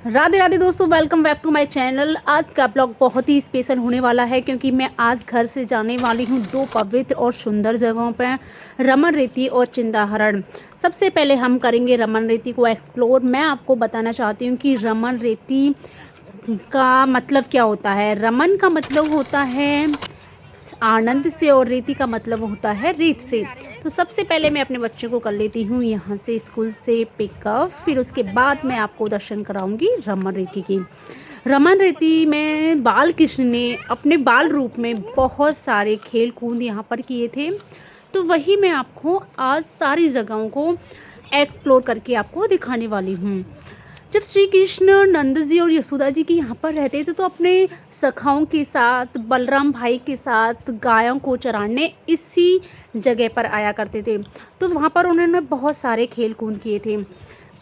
राधे राधे दोस्तों, welcome back to my channel. आज का ब्लॉग बहुत ही स्पेशल होने वाला है क्योंकि मैं आज घर से जाने वाली हूँ दो पवित्र और सुंदर जगहों पर, रमन रेती और चिंताहरण। सबसे पहले हम करेंगे रमन रेती को एक्सप्लोर। मैं आपको बताना चाहती हूँ कि रमन रेती का मतलब क्या होता है। रमन का मतलब होता है आनंद से और रेती का मतलब होता है रेत से। तो सबसे पहले मैं अपने बच्चे को कर लेती हूँ यहाँ से स्कूल से पिकअप, फिर उसके बाद मैं आपको दर्शन कराऊंगी रमन रेती की। रमन रेती में बाल कृष्ण ने अपने बाल रूप में बहुत सारे खेल कूद यहाँ पर किए थे। तो वही मैं आपको आज सारी जगहों को एक्सप्लोर करके आपको दिखाने वाली हूँ। जब श्री कृष्ण नंद जी और यशोदा जी के यहाँ पर रहते थे तो अपने सखाओं के साथ, बलराम भाई के साथ गायों को चराने इसी जगह पर आया करते थे। तो वहाँ पर उन्होंने बहुत सारे खेल कूद किए थे।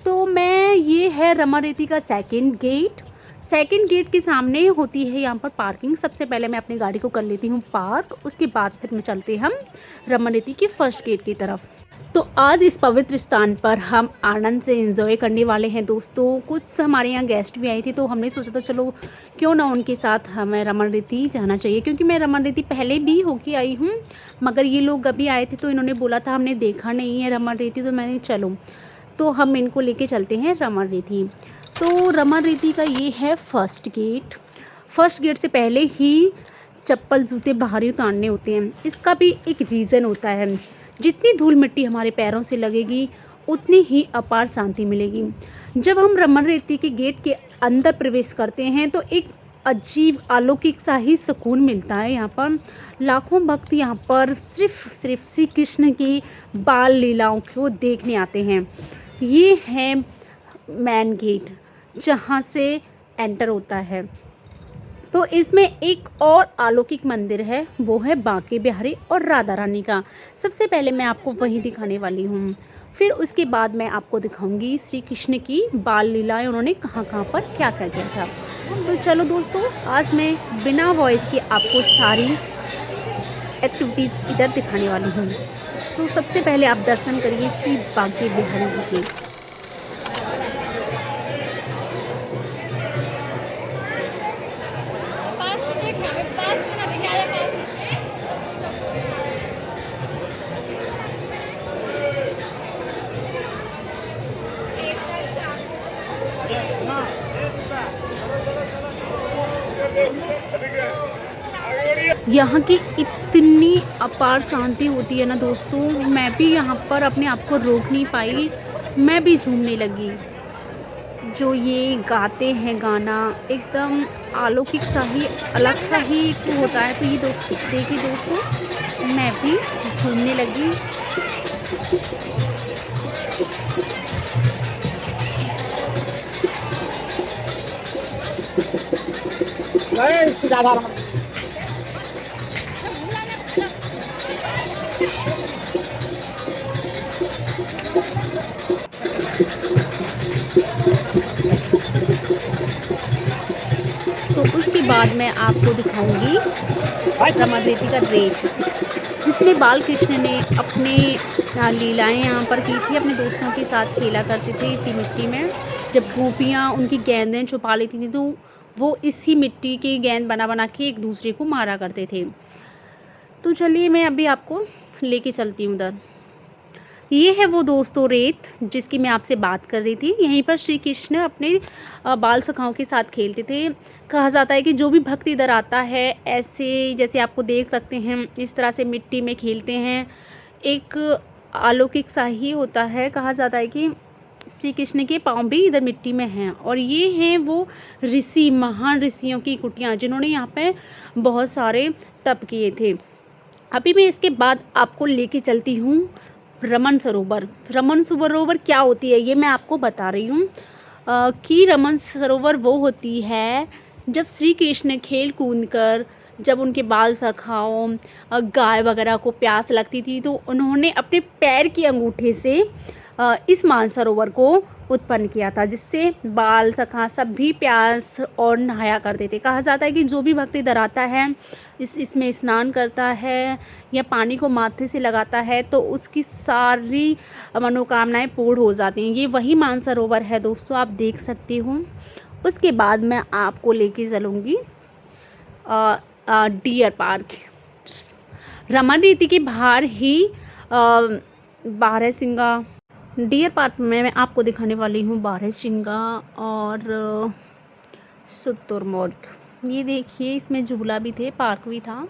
तो ये है रमन रेती का सेकंड गेट। सेकंड गेट के सामने होती है यहाँ पर पार्किंग। सबसे पहले मैं अपनी गाड़ी को कर लेती हूँ पार्क, उसके बाद फिर में चलते हम रमन रेती के फर्स्ट गेट की तरफ। तो आज इस पवित्र स्थान पर हम आनंद से एंजॉय करने वाले हैं दोस्तों। कुछ हमारे यहाँ गेस्ट भी आए थे तो हमने सोचा था चलो क्यों ना उनके साथ हमें रमन रेती जाना चाहिए, क्योंकि मैं रमन रेती पहले भी होके आई हूँ, मगर ये लोग अभी आए थे तो इन्होंने बोला था हमने देखा नहीं है रमन रेती, तो मैंने चलो तो हम इनको लेके चलते हैं रमन रेती। तो रमन रेती का ये है फर्स्ट गेट। फर्स्ट गेट से पहले ही चप्पल जूते बाहर ही उतारने होते हैं। इसका भी एक रीज़न होता है, जितनी धूल मिट्टी हमारे पैरों से लगेगी उतनी ही अपार शांति मिलेगी। जब हम रमन रेती के गेट के अंदर प्रवेश करते हैं तो एक अजीब अलौकिक सा ही सुकून मिलता है। यहाँ पर लाखों भक्त यहाँ पर सिर्फ श्री कृष्ण की बाल लीलाओं को देखने आते हैं। ये है मेन गेट जहाँ से एंटर होता है। तो इसमें एक और अलौकिक मंदिर है, वो है बांके बिहारी और राधा रानी का। सबसे पहले मैं आपको वही दिखाने वाली हूँ, फिर उसके बाद मैं आपको दिखाऊंगी श्री कृष्ण की बाल लीलाएं, उन्होंने कहाँ कहाँ पर क्या क्या किया था। तो चलो दोस्तों, आज मैं बिना वॉइस के आपको सारी एक्टिविटीज़ इधर दिखाने वाली हूँ। तो सबसे पहले आप दर्शन करिए श्री बांके बिहारी जी के। यहाँ की इतनी अपार शांति होती है ना दोस्तों, मैं भी यहाँ पर अपने आप को रोक नहीं पाई, मैं भी झूमने लगी। जो ये गाते हैं गाना एकदम अलौकिक सा ही, अलग सा ही होता है। तो ये दोस्तों देखिए दोस्तों, मैं भी झूमने लगी। तो उसके बाद मैं आपको दिखाऊंगी रमन रेती का रेत, जिसमें बाल कृष्ण ने अपनी लीलाएं यहाँ पर की थी, अपने दोस्तों के साथ खेला करते थे इसी मिट्टी में। जब गोपियाँ उनकी गेंदें छुपा लेती थी तो वो इसी मिट्टी की गेंद बना बना के एक दूसरे को मारा करते थे। तो चलिए मैं अभी आपको लेके चलती हूँ उधर। ये है वो दोस्तों रेत जिसकी मैं आपसे बात कर रही थी। यहीं पर श्री कृष्ण अपने बाल सखाओं के साथ खेलते थे। कहा जाता है कि जो भी भक्त इधर आता है ऐसे, जैसे आपको देख सकते हैं, इस तरह से मिट्टी में खेलते हैं। एक अलौकिक सा ही होता है। कहा जाता है कि श्री कृष्ण के पाँव भी इधर मिट्टी में हैं। और ये हैं वो ऋषि, महान ऋषियों की कुटियाँ, जिन्होंने यहाँ पे बहुत सारे तप किए थे। अभी मैं इसके बाद आपको लेके चलती हूँ रमन सरोवर। रमन सरोवर क्या होती है ये मैं आपको बता रही हूँ कि रमन सरोवर वो होती है जब श्री कृष्ण खेल कूद कर, जब उनके बाल सखाओं गाय वगैरह को प्यास लगती थी तो उन्होंने अपने पैर की अंगूठे से इस मानसरोवर को उत्पन्न किया था, जिससे बाल सखा सब भी प्यास और नहाया करते थे। कहा जाता है कि जो भी भक्त इधर आता है, इसमें स्नान करता है या पानी को माथे से लगाता है तो उसकी सारी मनोकामनाएं पूर्ण हो जाती हैं। ये वही मानसरोवर है दोस्तों, आप देख सकते हो। उसके बाद मैं आपको लेके चलूँगी डियर पार्क। रमन रीति के बाहर ही बारहसिंगा डियर पार्क में मैं आपको दिखाने वाली हूँ बारहसिंगा और शुतुरमुर्ग। ये देखिए, इसमें झूला भी थे, पार्क भी था।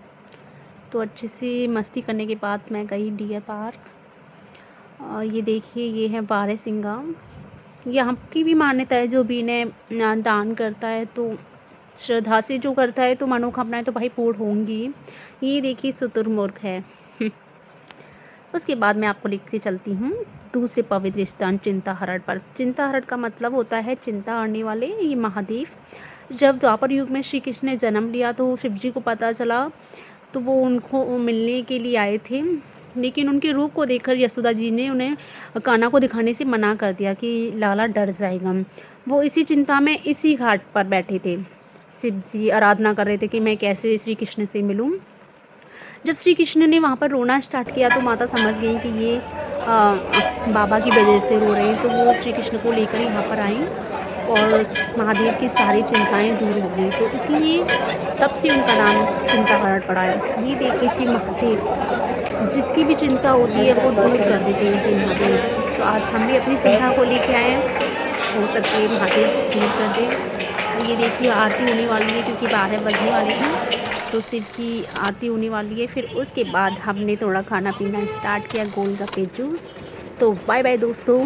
तो अच्छे से मस्ती करने के बाद मैं गई डियर पार्क। ये देखिए, ये है बारहसिंगा। यहाँ की भी मान्यता है, जो भी इन्हें दान करता है तो श्रद्धा से जो करता है तो मनोकामनाएं तो भाई पूर्ण होंगी। ये देखिए शुतुरमुर्ग है। उसके बाद मैं आपको लेके चलती हूँ दूसरे पवित्र स्थान चिंताहरण पर। चिंताहरण का मतलब होता है चिंता हरने वाले। ये महादेव, जब द्वापर युग में श्री कृष्ण ने जन्म लिया तो शिव जी को पता चला, तो वो उनको मिलने के लिए आए थे, लेकिन उनके रूप को देखकर यशोदा जी ने उन्हें कान्हा को दिखाने से मना कर दिया कि लाला डर जाएगा। वो इसी चिंता में इसी घाट पर बैठे थे। शिव जी आराधना कर रहे थे कि मैं कैसे श्री कृष्ण से मिलूं। जब श्री कृष्ण ने वहाँ पर रोना स्टार्ट किया तो माता समझ गई कि ये बाबा की वजह से रो रहे हैं, तो वो श्री कृष्ण को लेकर यहाँ पर आई और महादेव की सारी चिंताएं दूर हो गई। तो इसलिए तब से उनका नाम चिंताहरण पड़ा है। ये देखिए श्री महादेव, जिसकी भी चिंता होती है वो दूर कर देते हैं श्री महादेव। तो आज हम भी अपनी चिंता को लेके आए हैं, हो सकती है महादेव दूर कर दे। ये देखिए आरती होने वाली है, क्योंकि 12 बजने वाली है, तो शिव की आरती होने वाली है। फिर उसके बाद हमने थोड़ा खाना पीना स्टार्ट किया, गोलगप्पे जूस। तो बाय बाय दोस्तों।